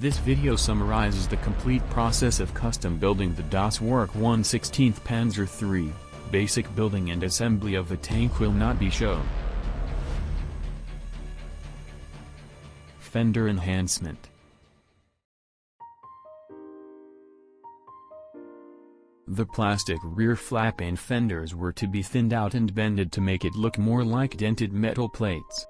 This video summarizes the complete process of custom building the Das Werk 1/16 Panzer III. Basic building and assembly of the tank will not be shown. Fender enhancement. The plastic rear flap and fenders were to be thinned out and bended to make it look more like dented metal plates.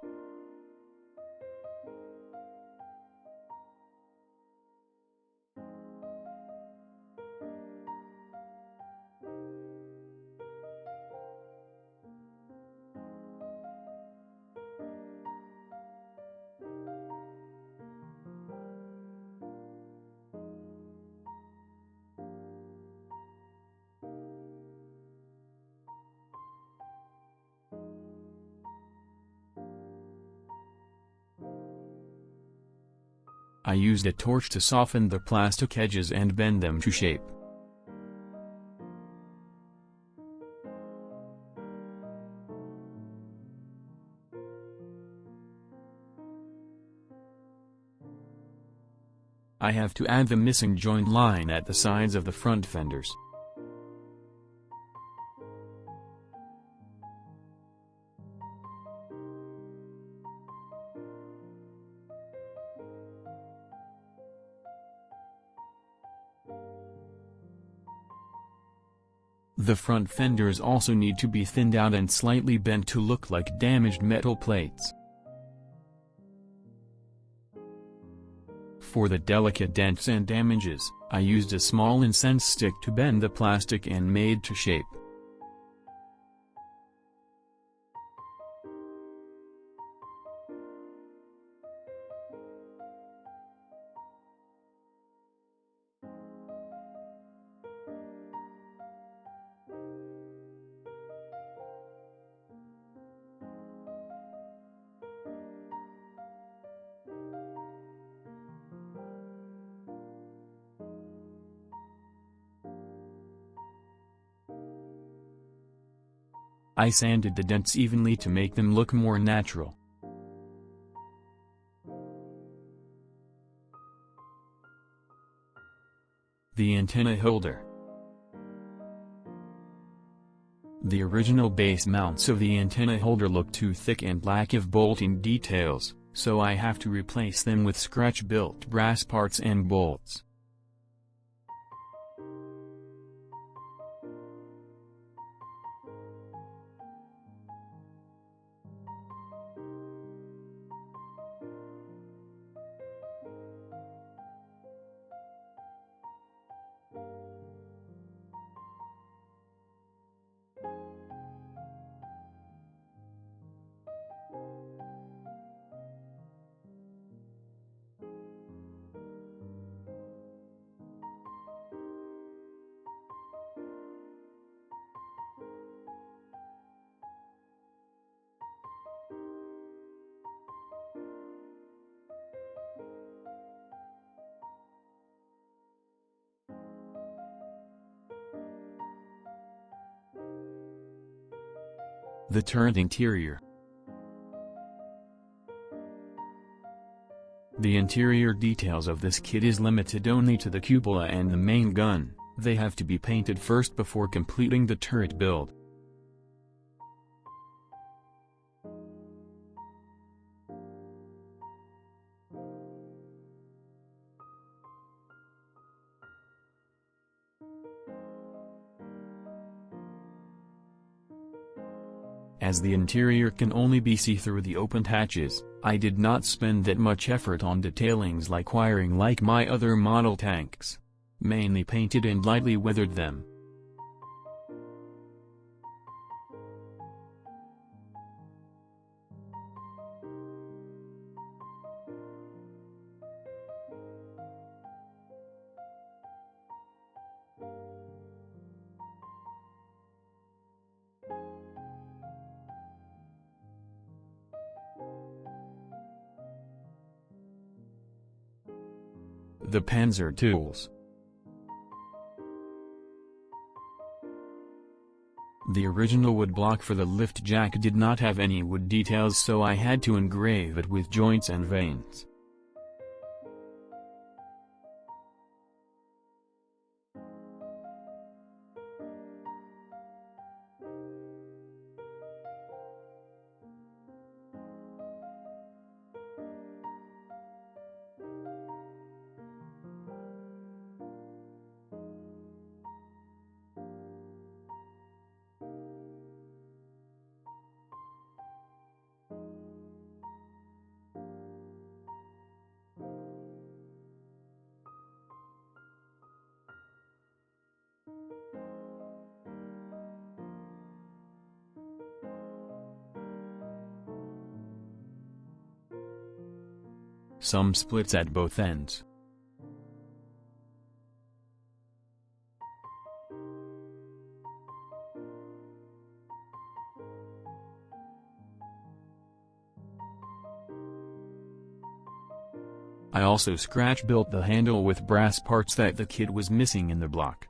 I used a torch to soften the plastic edges and bend them to shape. I have to add the missing joint line at the sides of the front fenders. The front fenders also need to be thinned out and slightly bent to look like damaged metal plates. For the delicate dents and damages, I used a small incense stick to bend the plastic and made to shape. I sanded the dents evenly to make them look more natural. The antenna holder. The original base mounts of the antenna holder look too thick and lack of bolting details, so I have to replace them with scratch-built brass parts and bolts. The turret interior. The interior details of this kit is limited only to the cupola and the main gun. They have to be painted first before completing the turret build. As the interior can only be seen through the opened hatches, I did not spend that much effort on detailings like wiring like my other model tanks. Mainly painted and lightly weathered them. The Panzer tools. The original wood block for the lift jack did not have any wood details, so I had to engrave it with joints and veins. some splits at both ends. I also scratch-built the handle with brass parts that the kit was missing in the block.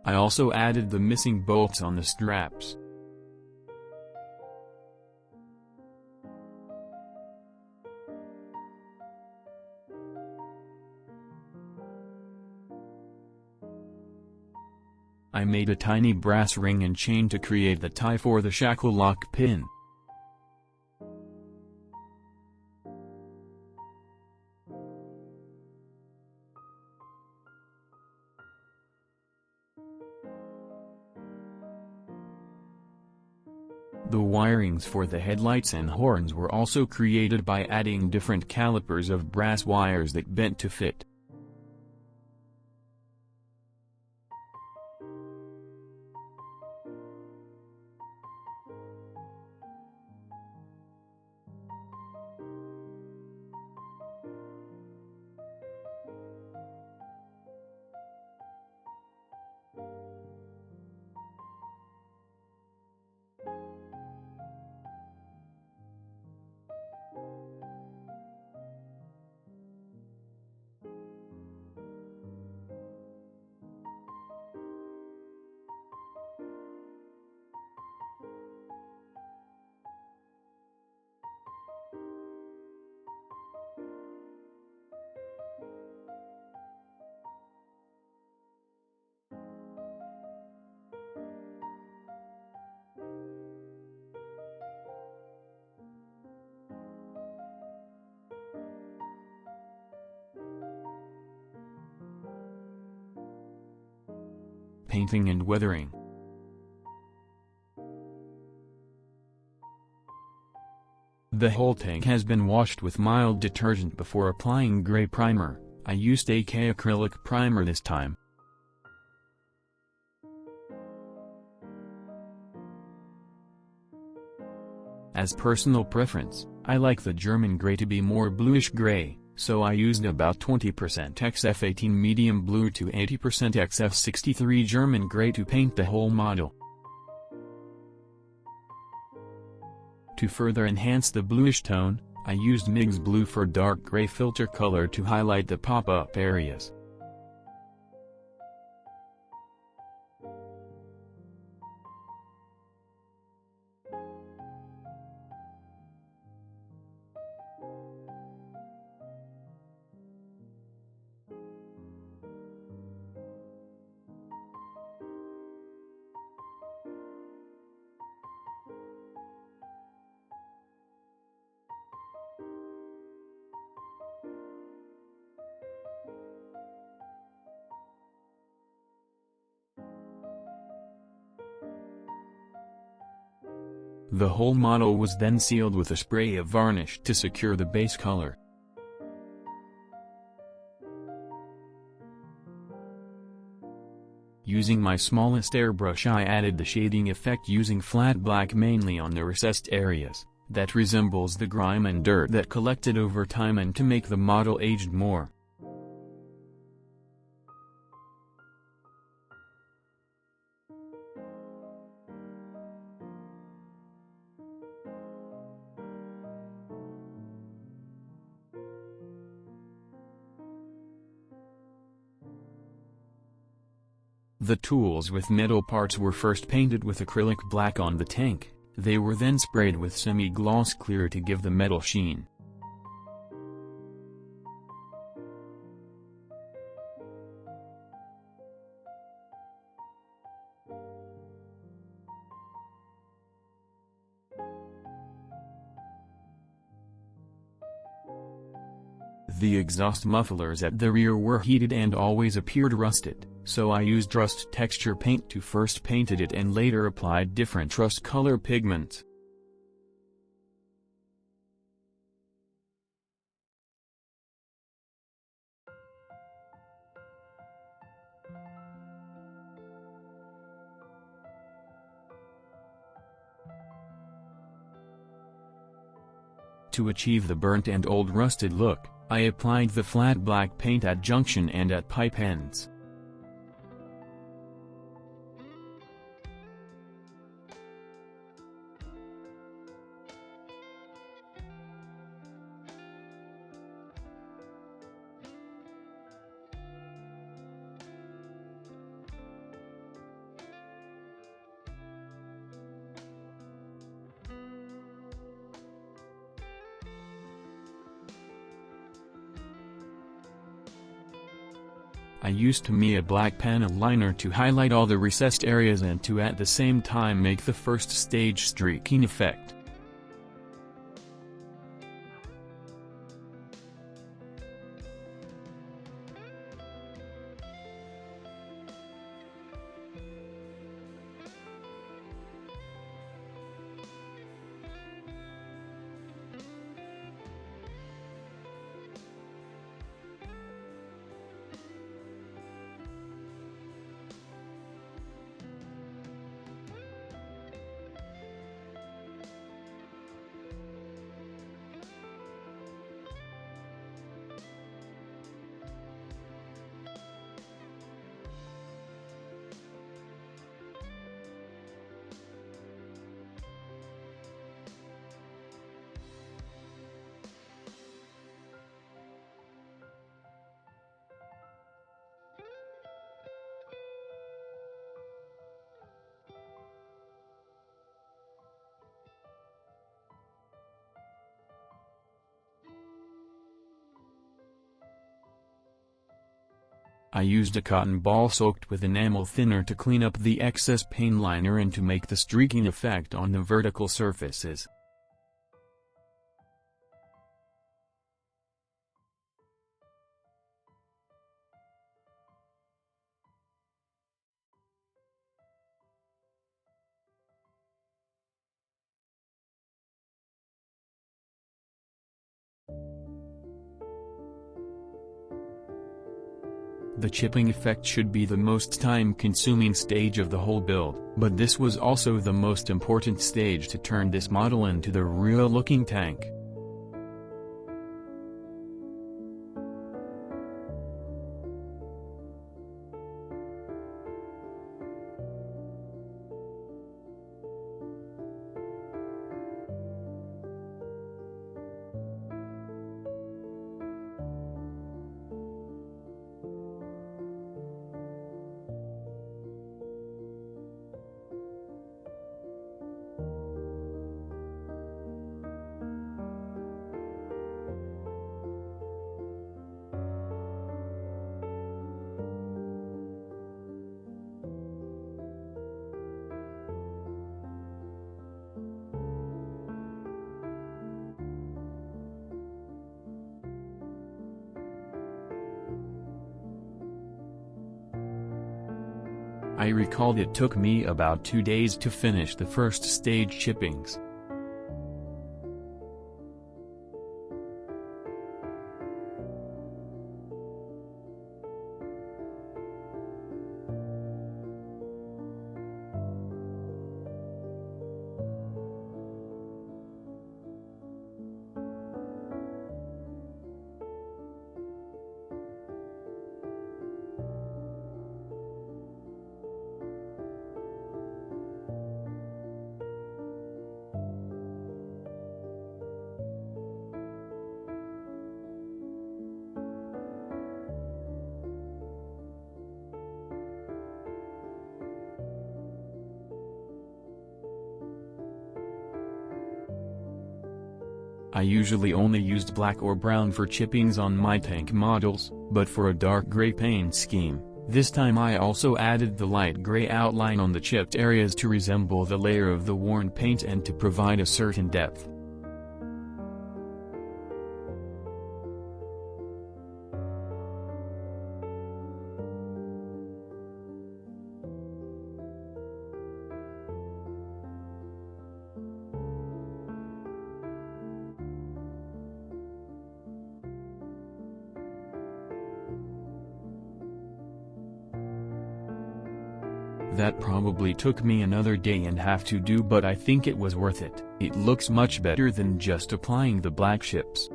I also added the missing bolts on the straps. I made a tiny brass ring and chain to create the tie for the shackle lock pin. The wirings for the headlights and horns were also created by adding different calipers of brass wires that bent to fit. Painting and weathering. The whole tank has been washed with mild detergent before applying gray primer. I used AK acrylic primer this time. As personal preference, I like the German gray to be more bluish gray, so I used about 20% XF18 medium blue to 80% XF63 German gray to paint the whole model. To further enhance the bluish tone, I used MIG's blue for dark gray filter color to highlight the pop-up areas. The whole model was then sealed with a spray of varnish to secure the base color. Using my smallest airbrush, I added the shading effect using flat black mainly on the recessed areas, that resembles the grime and dirt that collected over time and to make the model aged more. The tools with metal parts were first painted with acrylic black on the tank, they were then sprayed with semi-gloss clear to give the metal sheen. The exhaust mufflers at the rear were heated and always appeared rusted, so I used rust texture paint to first painted it and later applied different rust color pigments. To achieve the burnt and old rusted look, I applied the flat black paint at junction and at pipe ends. I used Tamiya black panel liner to highlight all the recessed areas and to at the same time make the first stage streaking effect. I used a cotton ball soaked with enamel thinner to clean up the excess paint liner and to make the streaking effect on the vertical surfaces. The chipping effect should be the most time-consuming stage of the whole build, but this was also the most important stage to turn this model into the real-looking tank. I recalled it took me about 2 days to finish the first stage chippings. I usually only used black or brown for chippings on my tank models, but for a dark gray paint scheme, this time I also added the light gray outline on the chipped areas to resemble the layer of the worn paint and to provide a certain depth. That probably took me another day and a half to do, but I think it was worth it. It looks much better than just applying the black ships.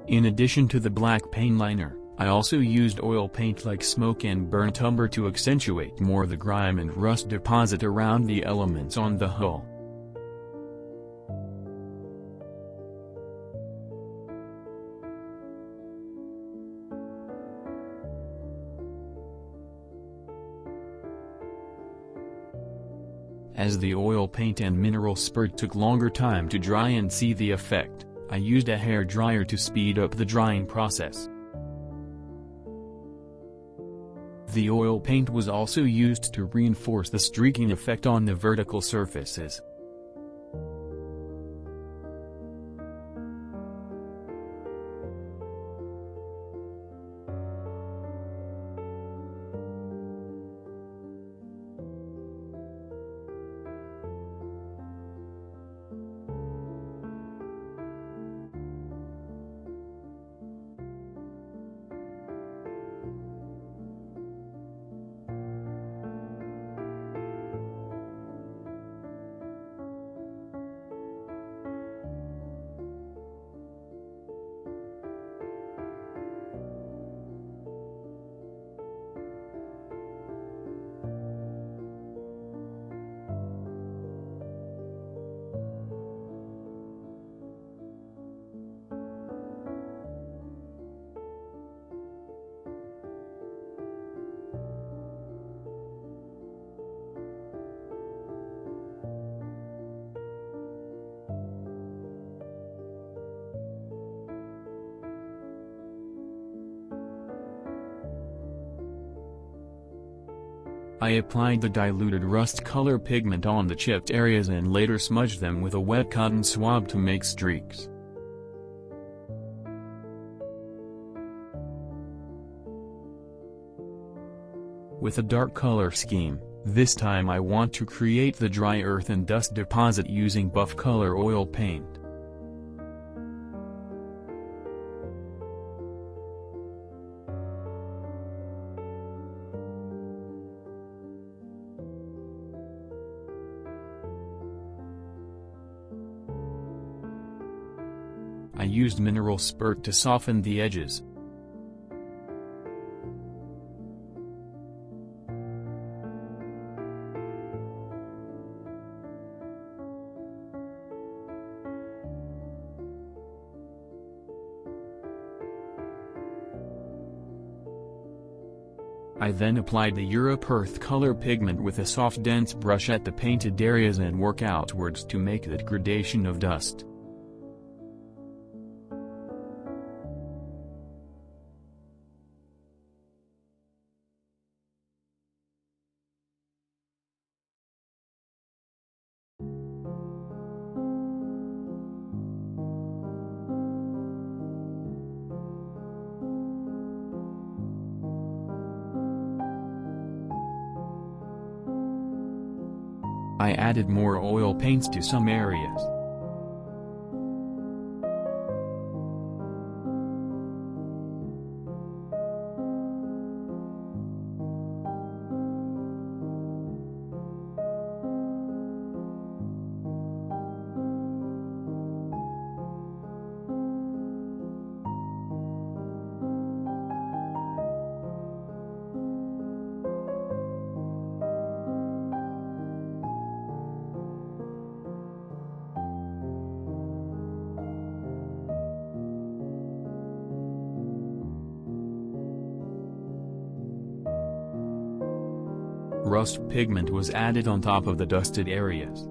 In addition to the black paint liner, I also used oil paint like smoke and burnt umber to accentuate more the grime and rust deposit around the elements on the hull. As the oil paint and mineral spurt took longer time to dry and see the effect, I used a hair dryer to speed up the drying process. The oil paint was also used to reinforce the streaking effect on the vertical surfaces. I applied the diluted rust color pigment on the chipped areas and later smudged them with a wet cotton swab to make streaks. With a dark color scheme, this time I want to create the dry earth and dust deposit using buff color oil paint. I used mineral spurt to soften the edges. I then applied the Europe earth color pigment with a soft dense brush at the painted areas and work outwards to make that gradation of dust. I added more oil paints to some areas. Rust pigment was added on top of the dusted areas.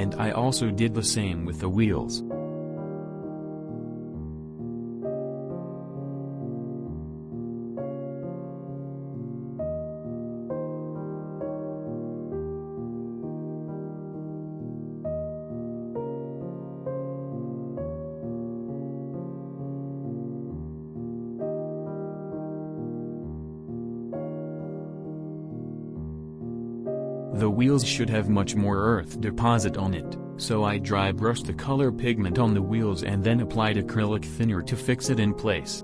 and I also did the same with the wheels. The wheels should have much more earth deposit on it, so I dry brushed the color pigment on the wheels and then applied acrylic thinner to fix it in place.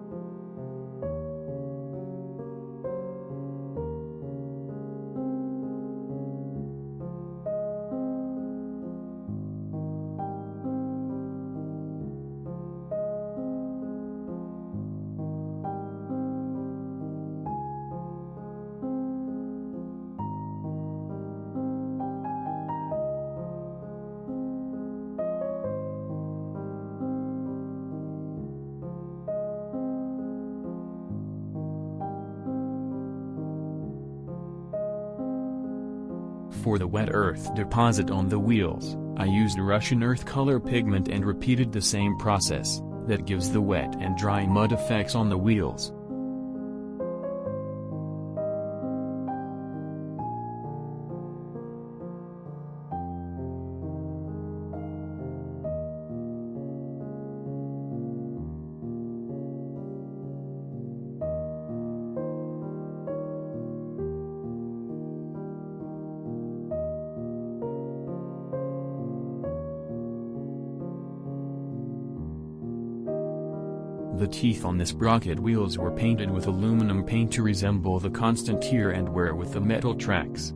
For the wet earth deposit on the wheels, I used Russian earth color pigment and repeated the same process, that gives the wet and dry mud effects on the wheels. The teeth on the sprocket wheels were painted with aluminum paint to resemble the constant here and wear with the metal tracks.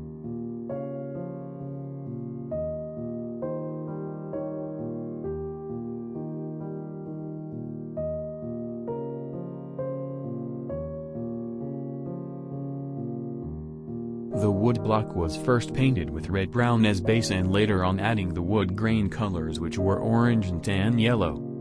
The wood block was first painted with red-brown as base and later on adding the wood grain colors which were orange and tan yellow.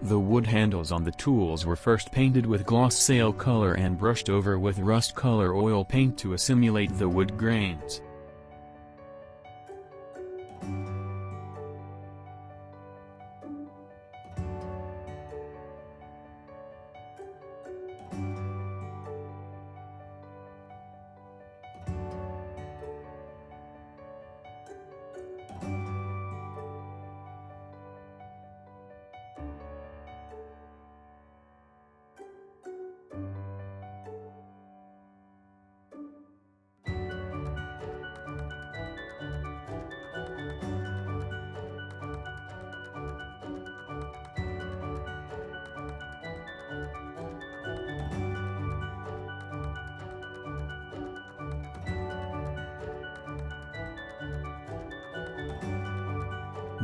The wood handles on the tools were first painted with gloss sail color and brushed over with rust color oil paint to assimilate the wood grains.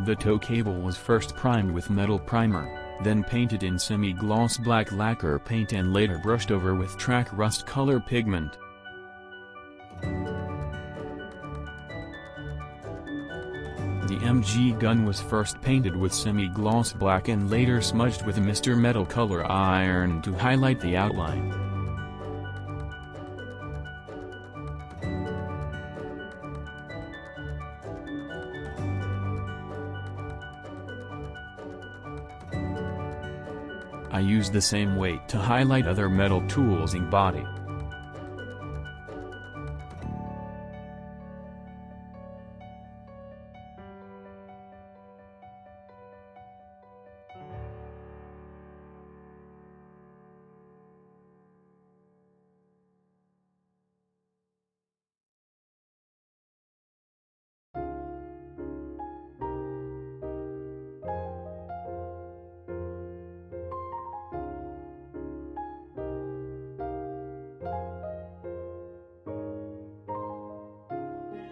The tow cable was first primed with metal primer, then painted in semi-gloss black lacquer paint and later brushed over with track rust color pigment. The MG gun was first painted with semi-gloss black and later smudged with Mr. Metal color iron to highlight the outline. I used the same weight to highlight other metal tools and body.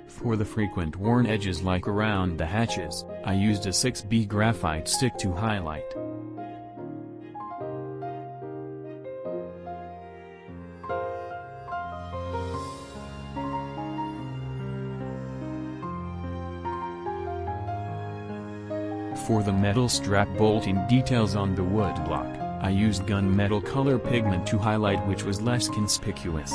For the frequent worn edges like around the hatches, I used a 6B graphite stick to highlight. For the metal strap bolting details on the wood block, I used gunmetal color pigment to highlight, which was less conspicuous.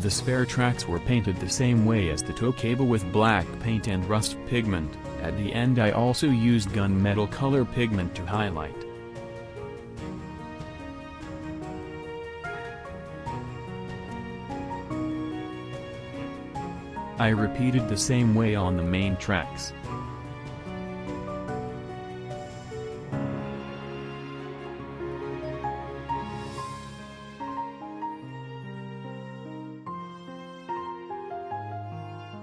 The spare tracks were painted the same way as the tow cable with black paint and rust pigment. At the end I also used gunmetal color pigment to highlight. I repeated the same way on the main tracks.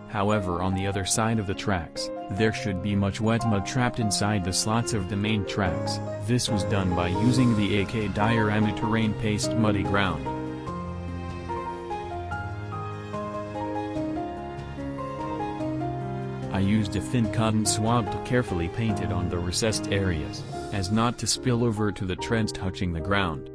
However, on the other side of the tracks, there should be much wet mud trapped inside the slots of the main tracks. This was done by using the AK diorama terrain paste muddy ground. I used a thin cotton swab to carefully paint it on the recessed areas, as not to spill over to the treads touching the ground.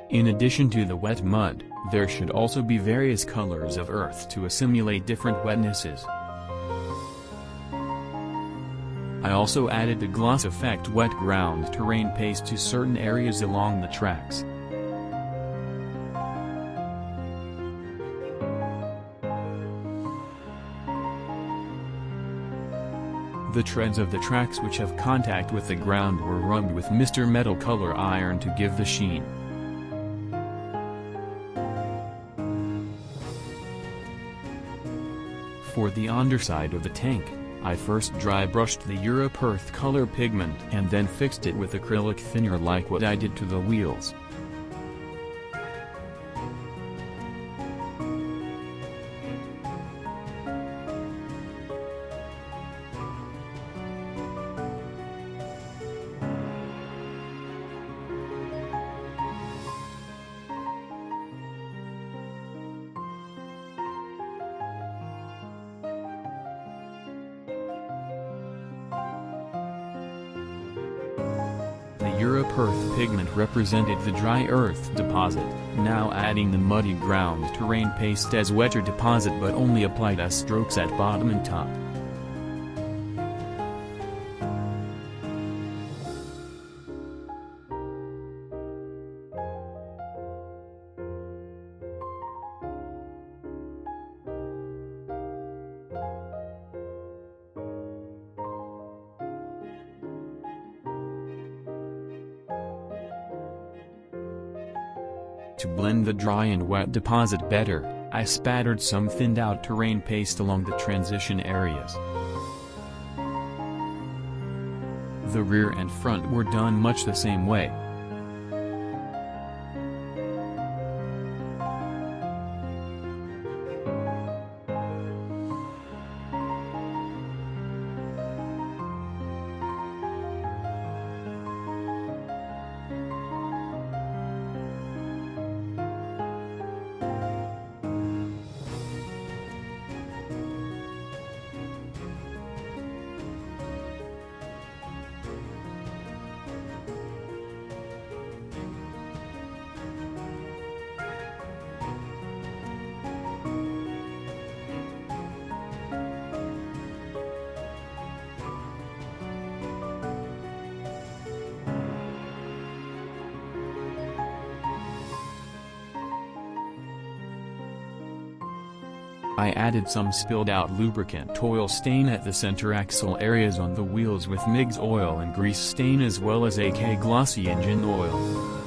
In addition to the wet mud, there should also be various colors of earth to assimilate different wetnesses. I also added the gloss effect wet ground terrain paste to certain areas along the tracks. The treads of the tracks which have contact with the ground were rubbed with Mr. Metal Color iron to give the sheen. For the underside of the tank, I first dry brushed the Europe Earth color pigment and then fixed it with acrylic thinner like what I did to the wheels. The Europe Earth pigment represented the dry earth deposit, now adding the muddy ground terrain paste as wetter deposit but only applied as strokes at bottom and top. To blend the dry and wet deposit better, I spattered some thinned-out terrain paste along the transition areas. The rear and front were done much the same way. I added some spilled out lubricant oil stain at the center axle areas on the wheels with MIG's oil and grease stain as well as AK glossy engine oil.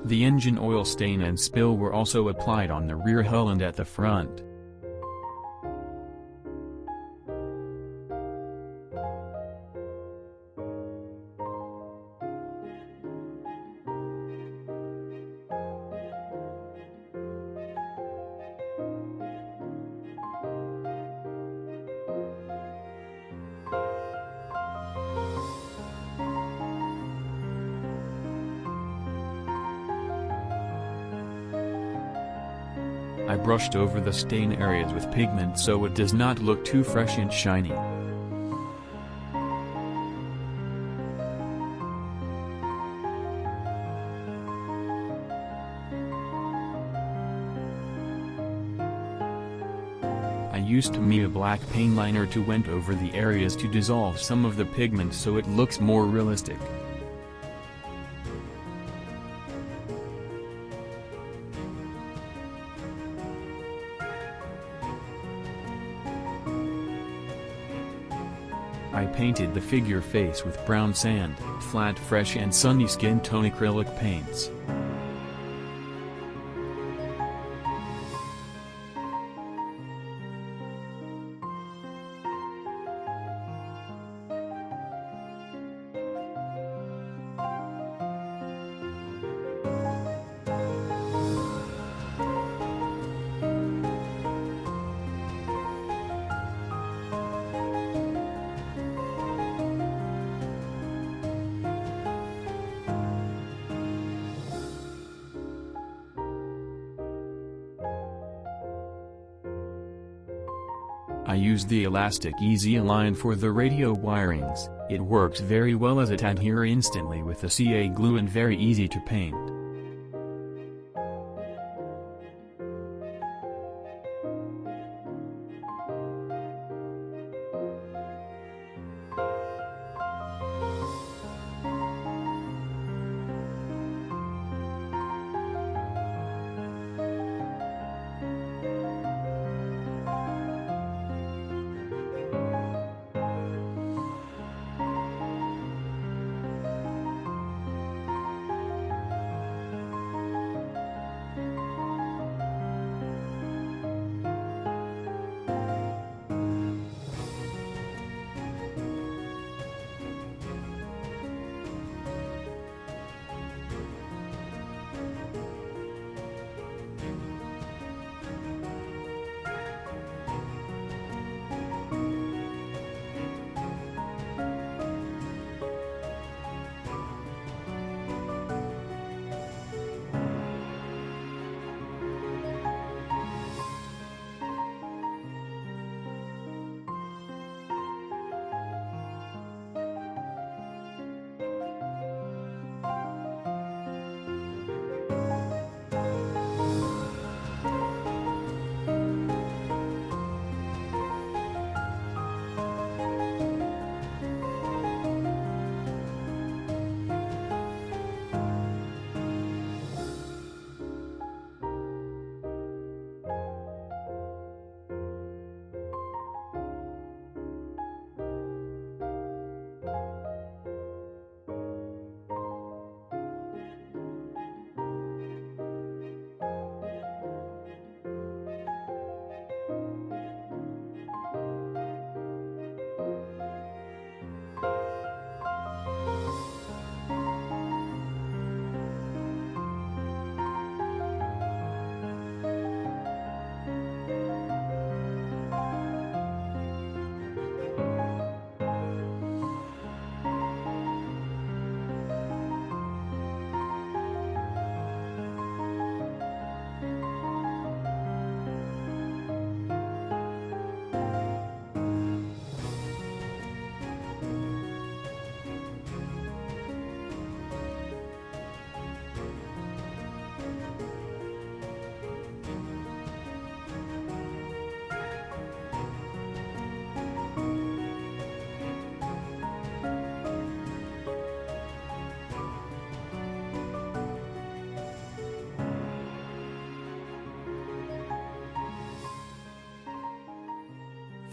The engine oil stain and spill were also applied on the rear hull and at the front. I brushed over the stain areas with pigment so it does not look too fresh and shiny. I used Tamiya black paint liner to went over the areas to dissolve some of the pigment so it looks more realistic. I painted the figure face with brown sand, flat fresh and sunny skin tone acrylic paints. I used the elastic Easy Align for the radio wirings. It works very well as it adheres instantly with the CA glue and very easy to paint.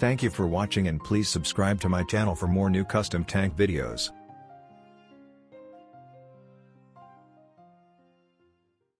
Thank you for watching and please subscribe to my channel for more new custom tank videos.